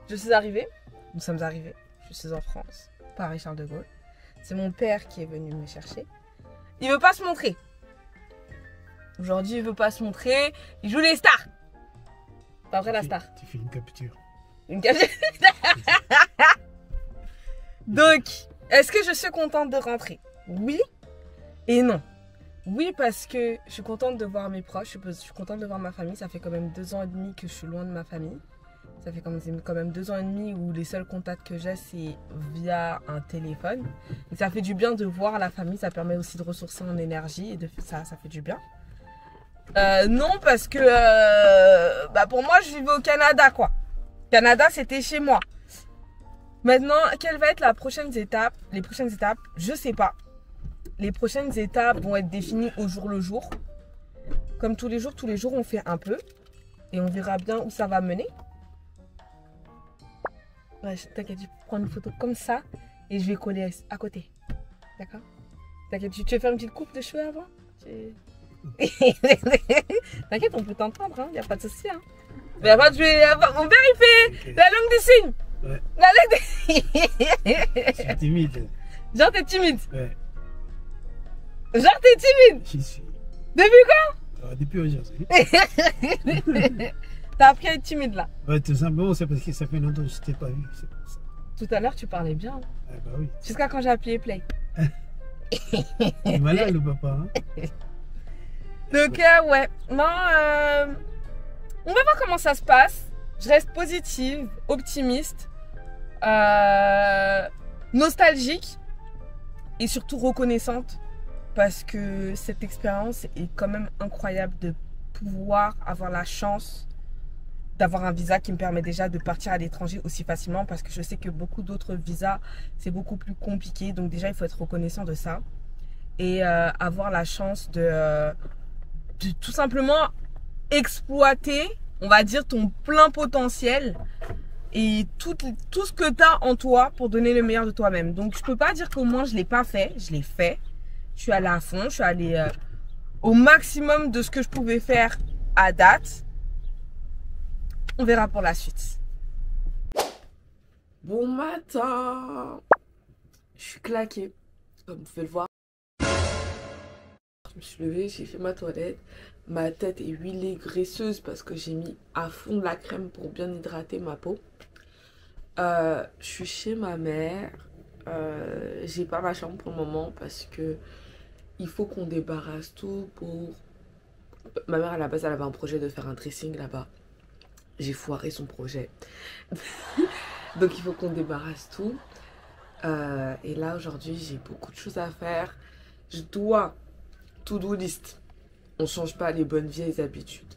Je suis arrivée, nous sommes arrivés, je suis en France, Paris-Charles de Gaulle. C'est mon père qui est venu me chercher. Il veut pas se montrer. Aujourd'hui, il veut pas se montrer. Il joue les stars. Pas vrai, la star. Tu fais une capture. Une capture. Donc, est-ce que je suis contente de rentrer? Oui et non. Oui, parce que je suis contente de voir mes proches, je suis contente de voir ma famille. Ça fait quand même 2 ans et demi que je suis loin de ma famille. Ça fait quand même 2 ans et demi où les seuls contacts que j'ai, c'est via un téléphone. Et ça fait du bien de voir la famille, ça permet aussi de ressourcer en énergie et ça fait du bien. Non, parce que pour moi, je vivais au Canada, quoi. Canada, c'était chez moi. Maintenant, quelle va être la prochaine étape? Les prochaines étapes, je sais pas. Les prochaines étapes vont être définies au jour le jour. Comme tous les jours, on fait un peu. Et on verra bien où ça va mener. Ouais, t'inquiète, je vais prendre une photo comme ça. Et je vais coller à côté. D'accord? T'inquiète, tu veux faire une petite coupe de cheveux avant? T'inquiète, on peut t'entendre, hein, y a pas de souci. Hein. Mais avant, mon père, il fait la langue des signes. Ouais. La langue des... Je suis timide. Genre, t'es timide. Ouais. Genre, t'es timide. J'y suis. Depuis quand? Depuis aujourd'hui. T'as appris à être timide, là. Ouais, tout simplement, c'est parce que ça fait longtemps que je t'ai pas vu. C'est pour ça. Tout à l'heure, tu parlais bien. Hein. Ah bah oui. Jusqu'à quand j'ai appuyé play. Il est malade, le papa. Hein. Donc, ouais. Non, on va voir comment ça se passe. Je reste positive, optimiste, nostalgique et surtout reconnaissante parce que cette expérience est quand même incroyable de pouvoir avoir la chance d'avoir un visa qui me permet déjà de partir à l'étranger aussi facilement parce que je sais que beaucoup d'autres visas, c'est beaucoup plus compliqué. Donc déjà, il faut être reconnaissant de ça et avoir la chance de tout simplement exploiter, on va dire, ton plein potentiel et tout ce que tu as en toi pour donner le meilleur de toi-même. Donc, je peux pas dire qu'au moins je l'ai pas fait. Je l'ai fait. Je suis allée à fond. Je suis allée au maximum de ce que je pouvais faire à date. On verra pour la suite. Bon matin. Je suis claquée, comme vous pouvez le voir. Je me suis levée, j'ai fait ma toilette. Ma tête est huilée, graisseuse parce que j'ai mis à fond de la crème pour bien hydrater ma peau. Je suis chez ma mère. J'ai pas ma chambre pour le moment parce que il faut qu'on débarrasse tout pour... Ma mère à la base elle avait un projet de faire un dressing là-bas. J'ai foiré son projet. Donc il faut qu'on débarrasse tout. Et là aujourd'hui j'ai beaucoup de choses à faire. Je dois... To-do list. On ne change pas les bonnes vieilles habitudes.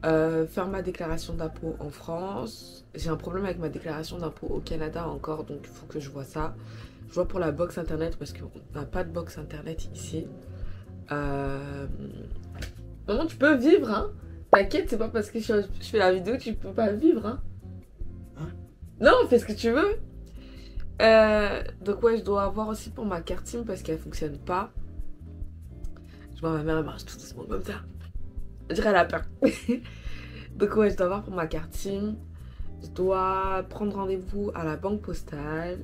Faire ma déclaration d'impôt en France. J'ai un problème avec ma déclaration d'impôt au Canada encore, donc il faut que je vois ça. Je vois pour la box internet parce qu'on n'a pas de box internet ici. Maman, tu peux vivre, hein? T'inquiète, c'est pas parce que je fais la vidéo que tu peux pas vivre, hein? Non, fais ce que tu veux. Donc ouais, je dois avoir aussi pour ma carte SIM parce qu'elle fonctionne pas. Je vois ma mère, elle marche tout doucement comme ça. Je dirais elle a peur. Donc ouais, je dois avoir pour ma carte SIM. Je dois prendre rendez-vous à la banque postale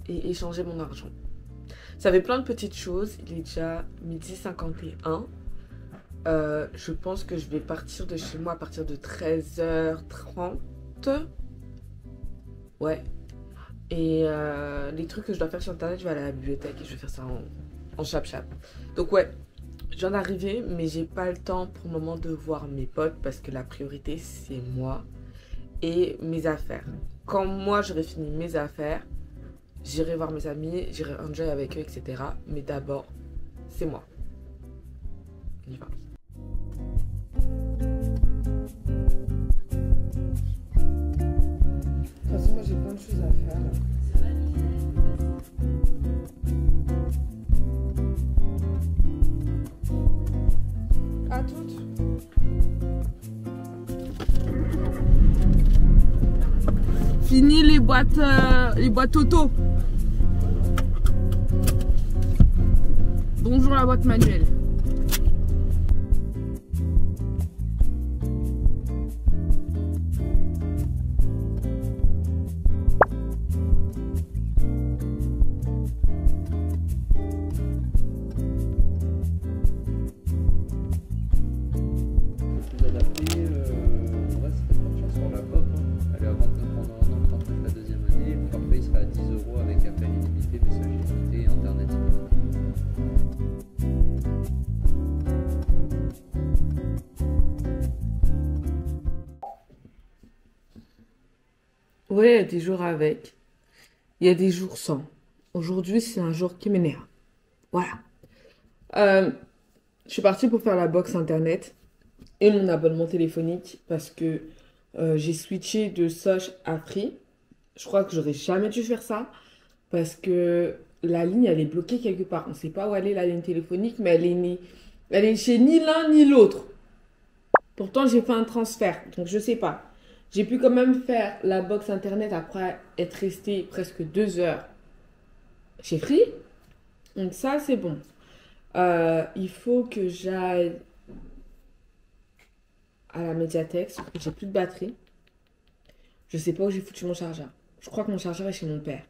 et échanger mon argent. Ça fait plein de petites choses. Il est déjà 12h51. Je pense que je vais partir de chez moi à partir de 13h30. Ouais. Et les trucs que je dois faire sur internet, je vais aller à la bibliothèque et je vais faire ça en chap-chap. Donc ouais, je viens d'arriver, mais j'ai pas le temps pour le moment de voir mes potes parce que la priorité c'est moi et mes affaires. Quand moi j'aurai fini mes affaires, j'irai voir mes amis, j'irai enjoy avec eux, etc. Mais d'abord, c'est moi. On y va. De toute façon, moi j'ai plein de choses à faire là. À toutes. Fini les boîtes auto. Bonjour la boîte manuelle. Ouais, il y a des jours avec. Il y a des jours sans. Aujourd'hui, c'est un jour qui m'énerve. Voilà. Euh, je suis partie pour faire la box internet et mon abonnement téléphonique parce que j'ai switché de Sosh à Free. Je crois que j'aurais jamais dû faire ça parce que la ligne, elle est bloquée quelque part. On ne sait pas où elle est, la ligne téléphonique, mais elle est chez ni l'un ni l'autre. Pourtant, j'ai fait un transfert, donc je sais pas. J'ai pu quand même faire la box internet après être resté presque 2 heures chez Free. Donc ça, c'est bon. Il faut que j'aille à la médiathèque, sauf que j'ai plus de batterie. Je sais pas où j'ai foutu mon chargeur. Je crois que mon chargeur est chez mon père.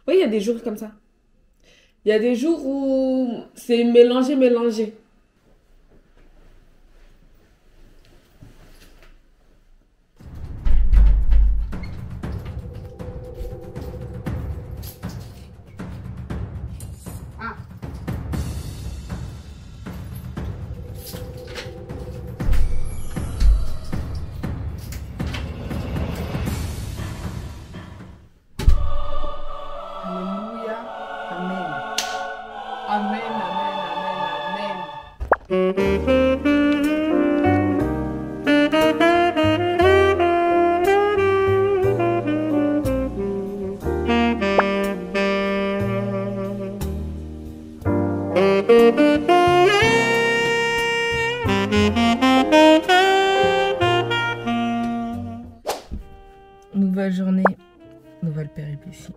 Oui, il y a des jours comme ça. Il y a des jours où c'est mélangé, mélangé. Ah, Alléluia. Amen. Amen, amen, amen, amen. Nouvelle journée, nouvelle péripétie.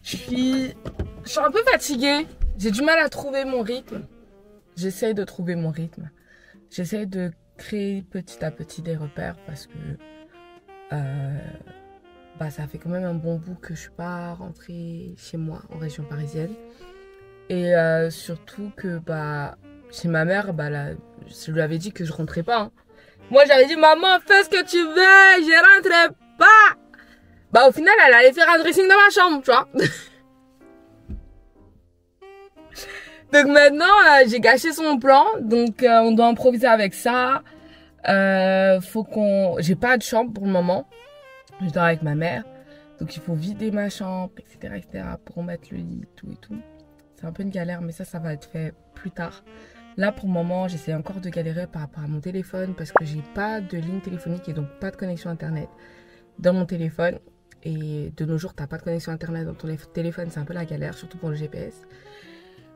Je suis un peu fatiguée. J'ai du mal à trouver mon rythme. J'essaye de trouver mon rythme. J'essaye de créer petit à petit des repères parce que ça fait quand même un bon bout que je suis pas rentrée chez moi en région parisienne. Et surtout que chez ma mère, là, je lui avais dit que je rentrais pas. Hein. Moi j'avais dit maman fais ce que tu veux, je rentrerai pas. Au final elle allait faire un dressing dans ma chambre, tu vois. Donc maintenant j'ai gâché son plan, donc on doit improviser avec ça. J'ai pas de chambre pour le moment. Je dors avec ma mère, donc il faut vider ma chambre, etc., pour mettre le lit, tout et tout. C'est un peu une galère, mais ça va être fait plus tard. Là, pour le moment, j'essaie encore de galérer par rapport à mon téléphone parce que j'ai pas de ligne téléphonique et donc pas de connexion internet dans mon téléphone. Et de nos jours, t'as pas de connexion internet dans ton téléphone, c'est un peu la galère, surtout pour le GPS.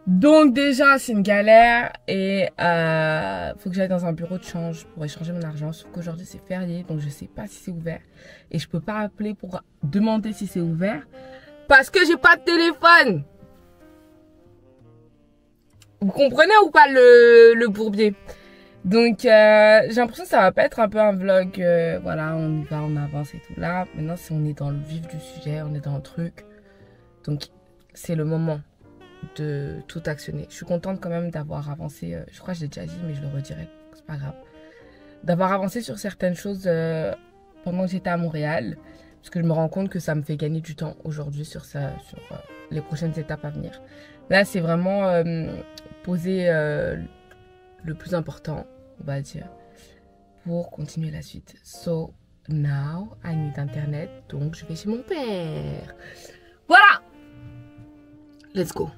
Donc déjà, c'est une galère et faut que j'aille dans un bureau de change pour échanger mon argent. Sauf qu'aujourd'hui, c'est férié, donc je sais pas si c'est ouvert. Et je peux pas appeler pour demander si c'est ouvert parce que j'ai pas de téléphone. Vous comprenez ou pas le bourbier? Donc j'ai l'impression que ça va pas être un peu un vlog, voilà, on y va, on avance et tout là. Maintenant, on est dans le vif du sujet, on est dans le truc. Donc c'est le moment de tout actionner. Je suis contente quand même d'avoir avancé, je crois que je l'ai déjà dit mais je le redirai, c'est pas grave. D'avoir avancé sur certaines choses pendant que j'étais à Montréal. Parce que je me rends compte que ça me fait gagner du temps aujourd'hui sur les prochaines étapes à venir. Là, c'est vraiment poser le plus important, on va dire, pour continuer la suite. So, now, I need internet, donc je vais chez mon père. Voilà! Let's go!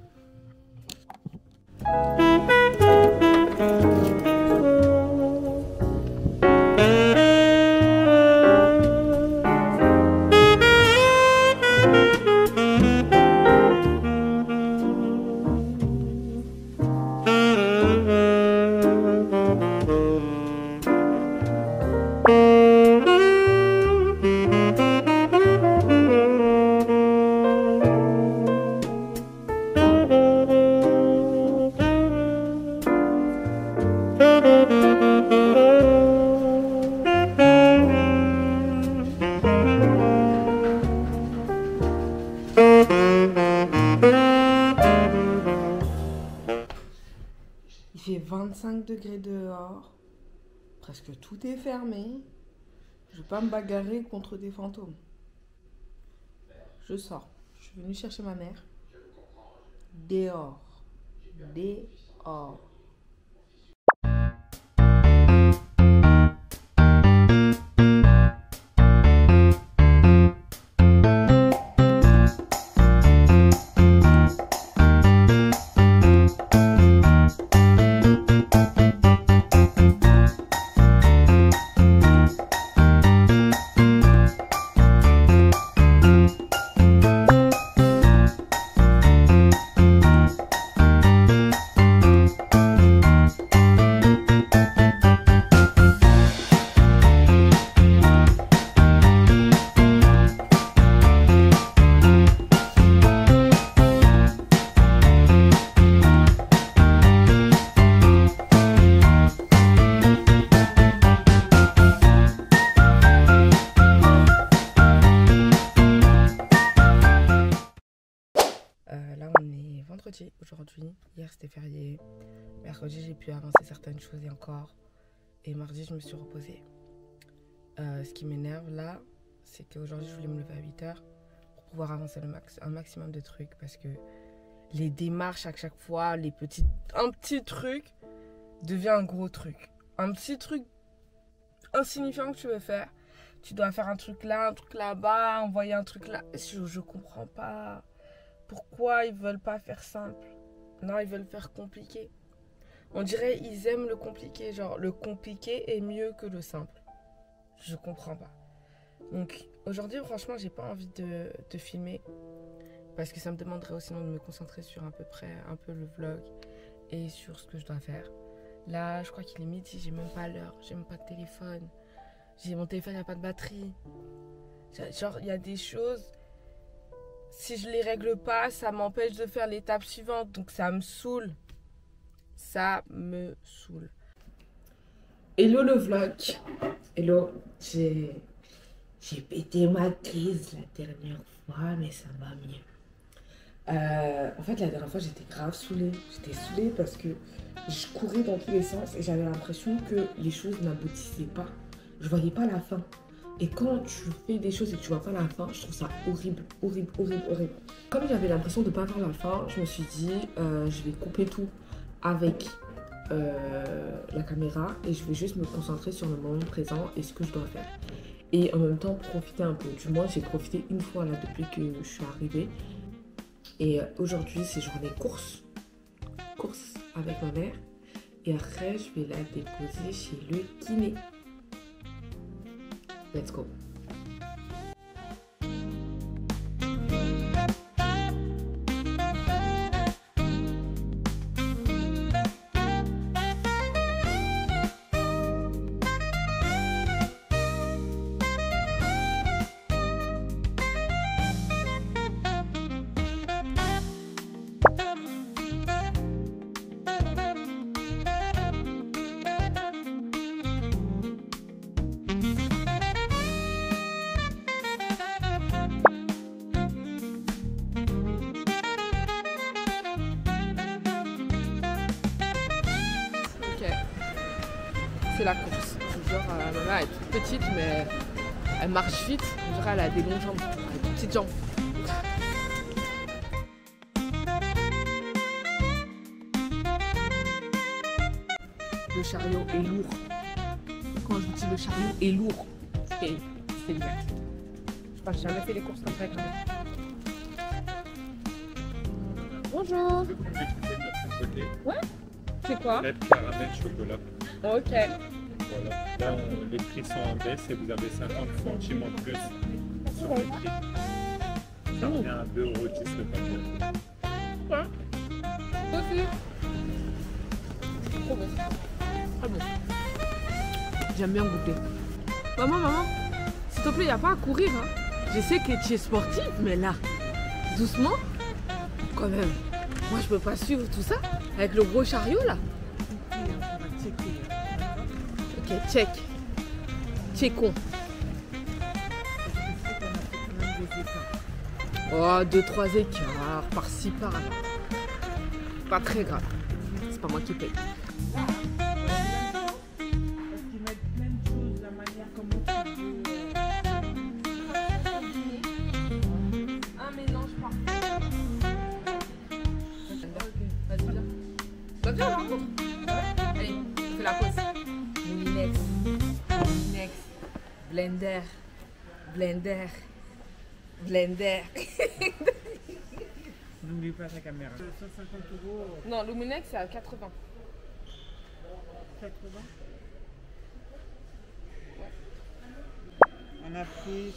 Il fait 25 degrés dehors. Presque tout est fermé. Je vais pas me bagarrer contre des fantômes. Je sors. Je suis venue chercher ma mère. Dehors. Dehors. vendredi aujourd'hui. Hier c'était férié. Mercredi j'ai pu avancer certaines choses et encore. Et mardi je me suis reposée. Ce qui m'énerve là, c'est qu'aujourd'hui je voulais me lever à 8h pour pouvoir avancer un maximum de trucs. Parce que les démarches à chaque fois, un petit truc devient un gros truc. Un petit truc insignifiant que tu veux faire. Tu dois faire un truc là-bas, envoyer un truc là. Je comprends pas pourquoi ils veulent pas faire simple. Non, ils veulent faire compliqué. On dirait ils aiment le compliqué. Genre, le compliqué est mieux que le simple. Je comprends pas. Donc, aujourd'hui, franchement, j'ai pas envie de filmer. Parce que ça me demanderait aussi de me concentrer sur un peu le vlog. Et sur ce que je dois faire. Là, je crois qu'il est midi, j'ai même pas l'heure. J'ai même pas de téléphone. Mon téléphone, il n'y a pas de batterie. Genre, il y a des choses, si je les règle pas, ça m'empêche de faire l'étape suivante. Donc, ça me saoule. Ça me saoule. Hello le vlog. Hello. J'ai pété ma crise la dernière fois, mais ça va mieux. En fait, la dernière fois, j'étais grave saoulée. J'étais saoulée parce que je courais dans tous les sens et j'avais l'impression que les choses n'aboutissaient pas. Je voyais pas la fin. Et quand tu fais des choses et que tu vois pas la fin, je trouve ça horrible, horrible, horrible, horrible. Comme j'avais l'impression de pas voir la fin, je me suis dit, je vais couper tout avec la caméra et je vais juste me concentrer sur le moment présent et ce que je dois faire. Et en même temps, profiter un peu. Du moins, j'ai profité une fois là depuis que je suis arrivée. Et aujourd'hui, c'est journée course avec ma mère. Et après, je vais la déposer chez le kiné. Let's go. C'est la course. Genre, ma mère est toute petite, mais elle marche vite. On dirait elle a des longues jambes, des petites jambes. Le chariot est lourd. Quand je dis le chariot est lourd, c'est bien. Je crois que j'ai jamais fait les courses comme ça quand même. Bonjour. Ouais. C'est quoi? Lait, caramel, chocolat. Ok. Voilà. Là, les prix sont en baisse et vous avez 50 centimes en plus sur le prix. Ça revient à 2,10 € le paquet. Ouais. Aussi. Trop bon. Très bon. J'aime bien goûter. Maman, s'il te plaît, il n'y a pas à courir. Hein. Je sais que tu es sportive, mais là, doucement, quand même. Moi, je peux pas suivre tout ça avec le gros chariot là. Ok, check. Checkons. Oh, 2-3 écarts, par-ci, par-là. Pas très grave. C'est pas moi qui paye. Un mélange parfait. Vas-y, viens. Bah, viens, on rencontre. Allez, on fait la pause. Moulinex, blender. N'oublie pas ta caméra. 150 €. Non, Luminex c'est à 80. 80. On a pris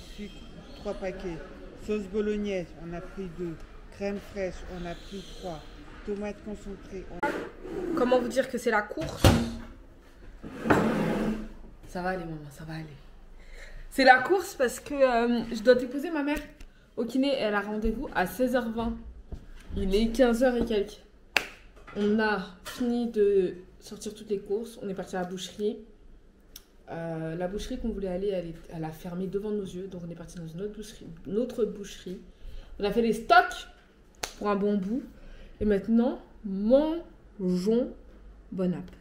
3 paquets. Sauce bolognaise, on a pris 2. Crème fraîche, on a pris 3. Tomates concentrées. Comment vous dire que c'est la course? Ça va aller, maman, ça va aller. C'est la course parce que je dois déposer ma mère au kiné. Elle a rendez-vous à 16h20. Il est 15h et quelques. On a fini de sortir toutes les courses. On est parti à la boucherie. La boucherie qu'on voulait aller, elle a fermé devant nos yeux. Donc on est parti dans une autre boucherie. On a fait les stocks pour un bon bout. Et maintenant, mangeons. Bon app.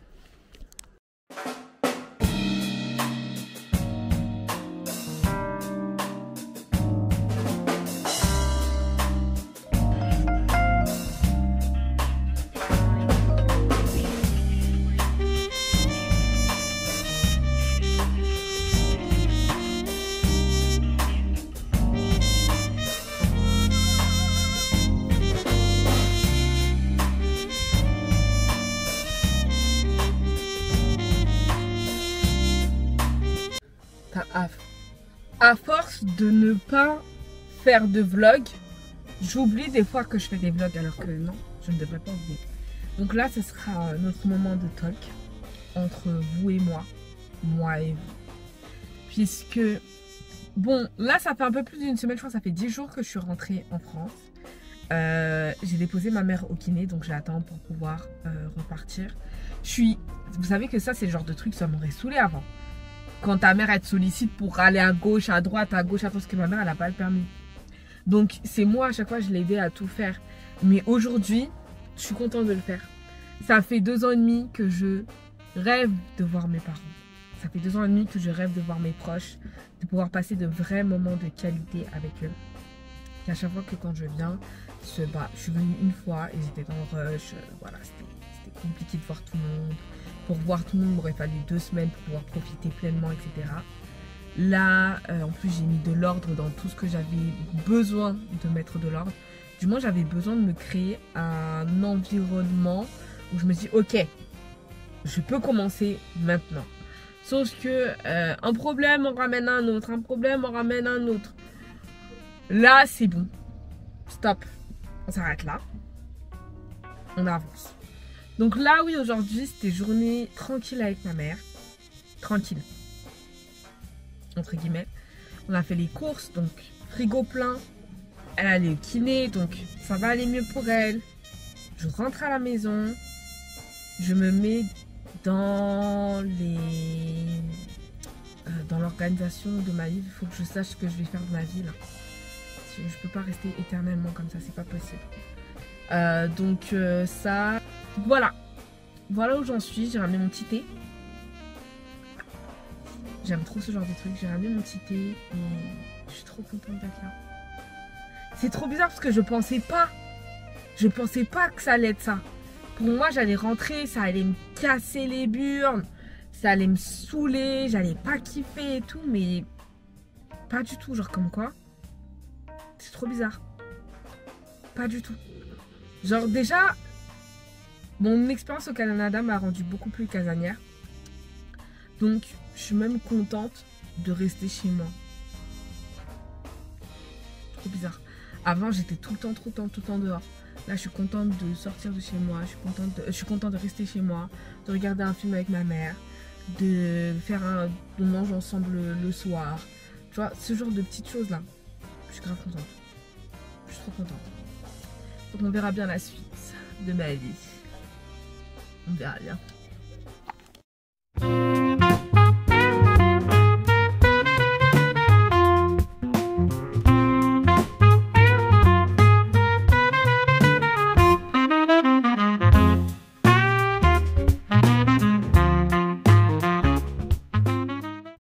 À force de ne pas faire de vlog, j'oublie des fois que je fais des vlogs alors que non, je ne devrais pas oublier. Donc là, ce sera notre moment de talk entre vous et moi et vous. Puisque, bon, là, ça fait un peu plus d'une semaine, je crois que ça fait 10 jours que je suis rentrée en France. J'ai déposé ma mère au kiné, donc j'attends pour pouvoir repartir. Vous savez que ça, c'est le genre de truc, ça m'aurait saoulé avant. Quand ta mère elle te sollicite pour aller à gauche, à droite, à gauche, parce que ma mère elle n'a pas le permis. Donc c'est moi à chaque fois je l'ai aidé à tout faire. Mais aujourd'hui, je suis contente de le faire. Ça fait 2 ans et demi que je rêve de voir mes parents. Ça fait 2 ans et demi que je rêve de voir mes proches, de pouvoir passer de vrais moments de qualité avec eux. Et à chaque fois que quand je viens, je suis venue une fois et j'étais dans le rush. Voilà, c'était compliqué de voir tout le monde. Pour voir tout le monde, il m'aurait fallu 2 semaines pour pouvoir profiter pleinement, etc. Là, en plus, j'ai mis de l'ordre dans tout ce que j'avais besoin de mettre de l'ordre. Du moins, j'avais besoin de me créer un environnement où je me dis, ok, je peux commencer maintenant. Sauf que un problème en ramène un autre, un problème en ramène un autre. Là, c'est bon. Stop. On s'arrête là. On avance. Donc là, oui, aujourd'hui, c'était journée tranquille avec ma mère. Tranquille. Entre guillemets. On a fait les courses, donc frigo plein. Elle allait au kiné, donc ça va aller mieux pour elle. Je rentre à la maison. Je me mets dans l'organisation de ma vie. Il faut que je sache ce que je vais faire de ma vie là. Je ne peux pas rester éternellement comme ça, c'est pas possible. Ça... Voilà où j'en suis. J'ai ramené mon petit thé. J'aime trop ce genre de truc. J'ai ramené mon petit thé et je suis trop contente d'être là. C'est trop bizarre parce que je pensais pas que ça allait être ça. Pour moi, j'allais rentrer, ça allait me casser les burnes, ça allait me saouler, j'allais pas kiffer et tout, mais pas du tout. Genre comme quoi, c'est trop bizarre. Pas du tout. Genre déjà, mon expérience au Canada m'a rendue beaucoup plus casanière. Donc, je suis même contente de rester chez moi. Trop bizarre. Avant, j'étais tout le temps dehors. Là, je suis contente de sortir de chez moi. Je suis contente de rester chez moi, de regarder un film avec ma mère, de manger ensemble le soir. Tu vois, ce genre de petites choses là. Je suis grave contente. Je suis trop contente. Donc on verra bien la suite de ma vie. On verra bien.